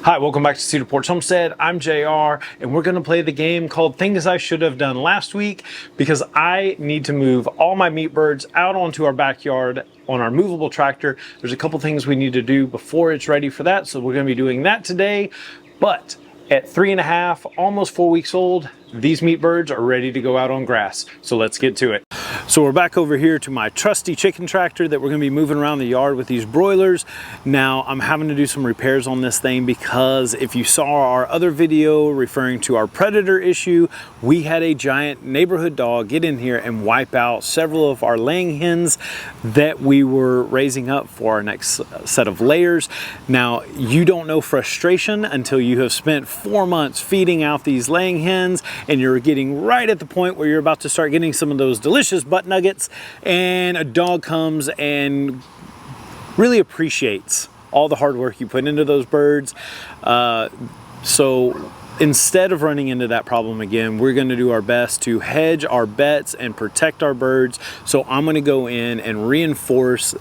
Hi, welcome back to Cedar Porch Homestead. I'm JR, and we're gonna play the game called Things I Should Have Done Last Week because I need to move all my meat birds out onto our backyard on our movable tractor. There's a couple things we need to do before it's ready for that, so we're gonna be doing that today. But at 3.5, almost 4 weeks old, these meat birds are ready to go out on grass. So let's get to it. So we're back over here to my trusty chicken tractor that we're gonna be moving around the yard with these broilers. Now I'm having to do some repairs on this thing because if you saw our other video referring to our predator issue, we had a giant neighborhood dog get in here and wipe out several of our laying hens that we were raising up for our next set of layers. Now you don't know frustration until you have spent 4 months feeding out these laying hens and you're getting right at the point where you're about to start getting some of those delicious butt nuggets, and a dog comes and really appreciates all the hard work you put into those birds. So instead of running into that problem again, we're going to do our best to hedge our bets and protect our birds. So I'm going to go in and reinforce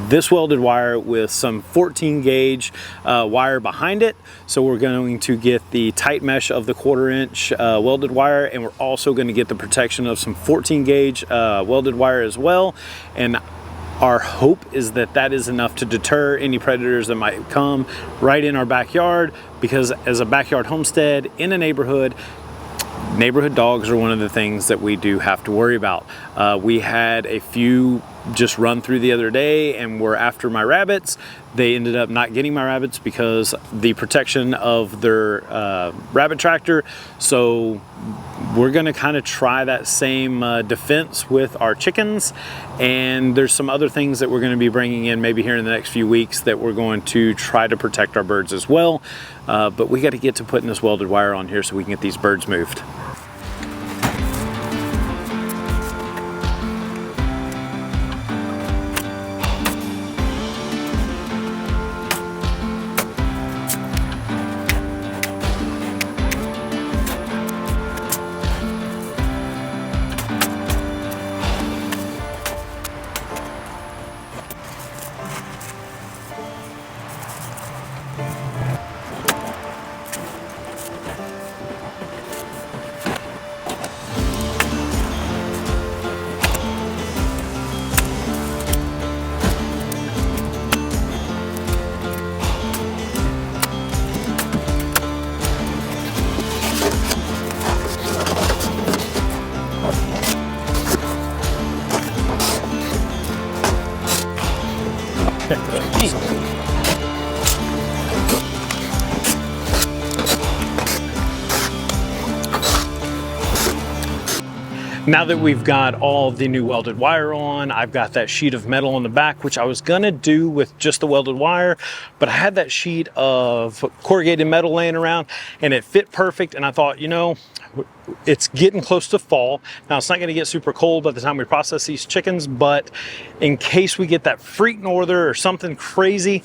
this welded wire with some 14 gauge wire behind it. So we're going to get the tight mesh of the 1/4 inch welded wire, and we're also going to get the protection of some 14 gauge welded wire as well. And our hope is that that is enough to deter any predators that might come right in our backyard, because as a backyard homestead in a neighborhood dogs are one of the things that we do have to worry about. We had a few just run through the other day and were after my rabbits. They ended up not getting my rabbits because the protection of their rabbit tractor. So we're gonna kind of try that same defense with our chickens. And there's some other things that we're gonna be bringing in maybe here in the next few weeks that we're going to try to protect our birds as well. But we gotta get to putting this welded wire on here so we can get these birds moved. Now that we've got all the new welded wire on, I've got that sheet of metal on the back, which I was gonna do with just the welded wire, but I had that sheet of corrugated metal laying around and it fit perfect. And I thought, you know, it's getting close to fall. Now it's not gonna get super cold by the time we process these chickens, but in case we get that freak norther or something crazy,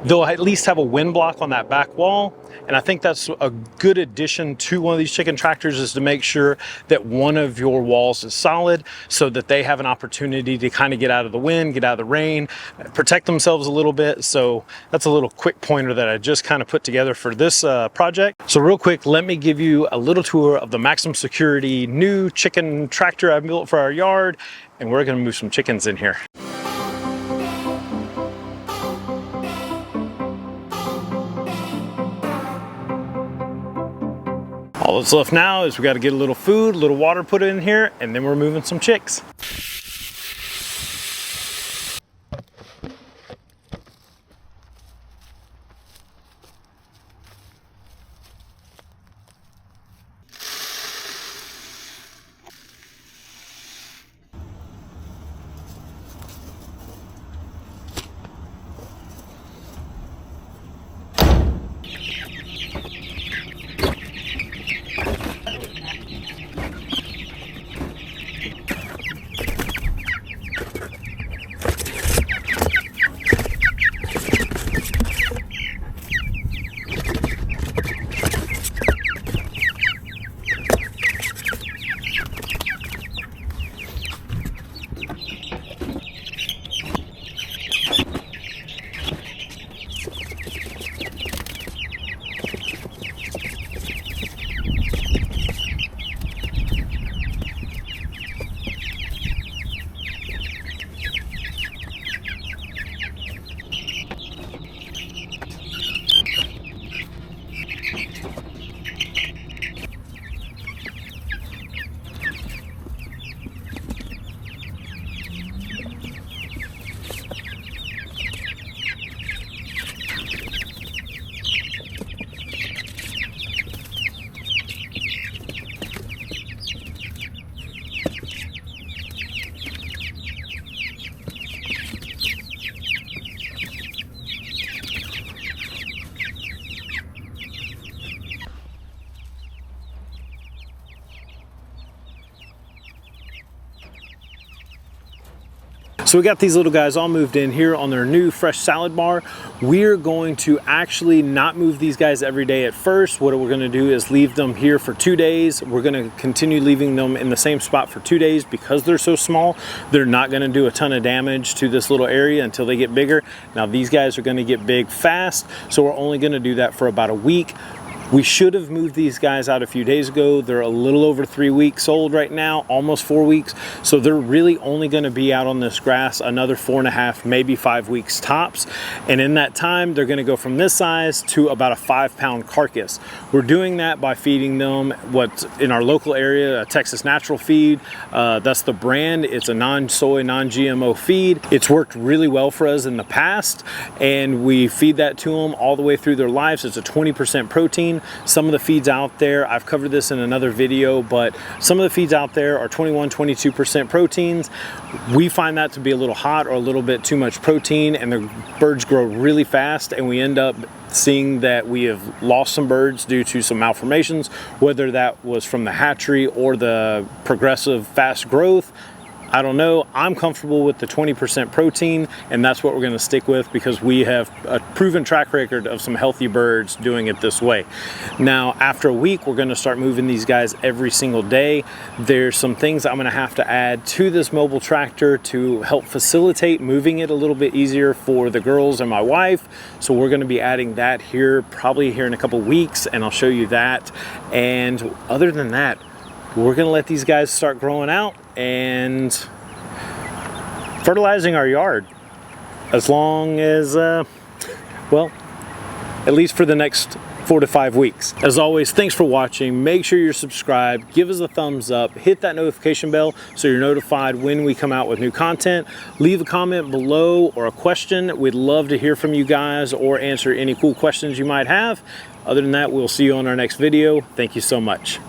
they'll at least have a wind block on that back wall. And I think that's a good addition to one of these chicken tractors, is to make sure that one of your walls is solid so that they have an opportunity to kind of get out of the wind, get out of the rain, protect themselves a little bit. So that's a little quick pointer that I just kind of put together for this project. So real quick, let me give you a little tour of the maximum security new chicken tractor I built for our yard. And we're gonna move some chickens in here. All that's left now is we got to get a little food, a little water put in here, and then we're moving some chicks. So we got these little guys all moved in here on their new fresh salad bar. We're going to actually not move these guys every day at first. What we're gonna do is leave them here for 2 days. We're gonna continue leaving them in the same spot for 2 days because they're so small. They're not gonna do a ton of damage to this little area until they get bigger. Now these guys are gonna get big fast, so we're only gonna do that for about a week. We should have moved these guys out a few days ago. They're a little over 3 weeks old right now, almost 4 weeks. So they're really only gonna be out on this grass another 4.5, maybe 5 weeks tops. And in that time, they're gonna go from this size to about a 5-pound carcass. We're doing that by feeding them what's in our local area, a Texas Natural Feed. That's the brand. It's a non-soy, non-GMO feed. It's worked really well for us in the past, and we feed that to them all the way through their lives. It's a 20% protein. Some of the feeds out there, I've covered this in another video, but some of the feeds out there are 21, 22% proteins. We find that to be a little hot or a little bit too much protein, and the birds grow really fast, and we end up seeing that we have lost some birds due to some malformations, whether that was from the hatchery or the progressive fast growth. I don't know. I'm comfortable with the 20% protein, and that's what we're going to stick with because we have a proven track record of some healthy birds doing it this way. Now, after a week, we're going to start moving these guys every single day. There's some things I'm going to have to add to this mobile tractor to help facilitate moving it a little bit easier for the girls and my wife. So we're going to be adding that here, probably here in a couple weeks, and I'll show you that. And other than that, we're going to let these guys start growing out and fertilizing our yard as long as, well, at least for the next 4 to 5 weeks. As always, thanks for watching. Make sure you're subscribed, give us a thumbs up, hit that notification bell so you're notified when we come out with new content. Leave a comment below or a question. We'd love to hear from you guys or answer any cool questions you might have. Other than that, we'll see you on our next video. Thank you so much.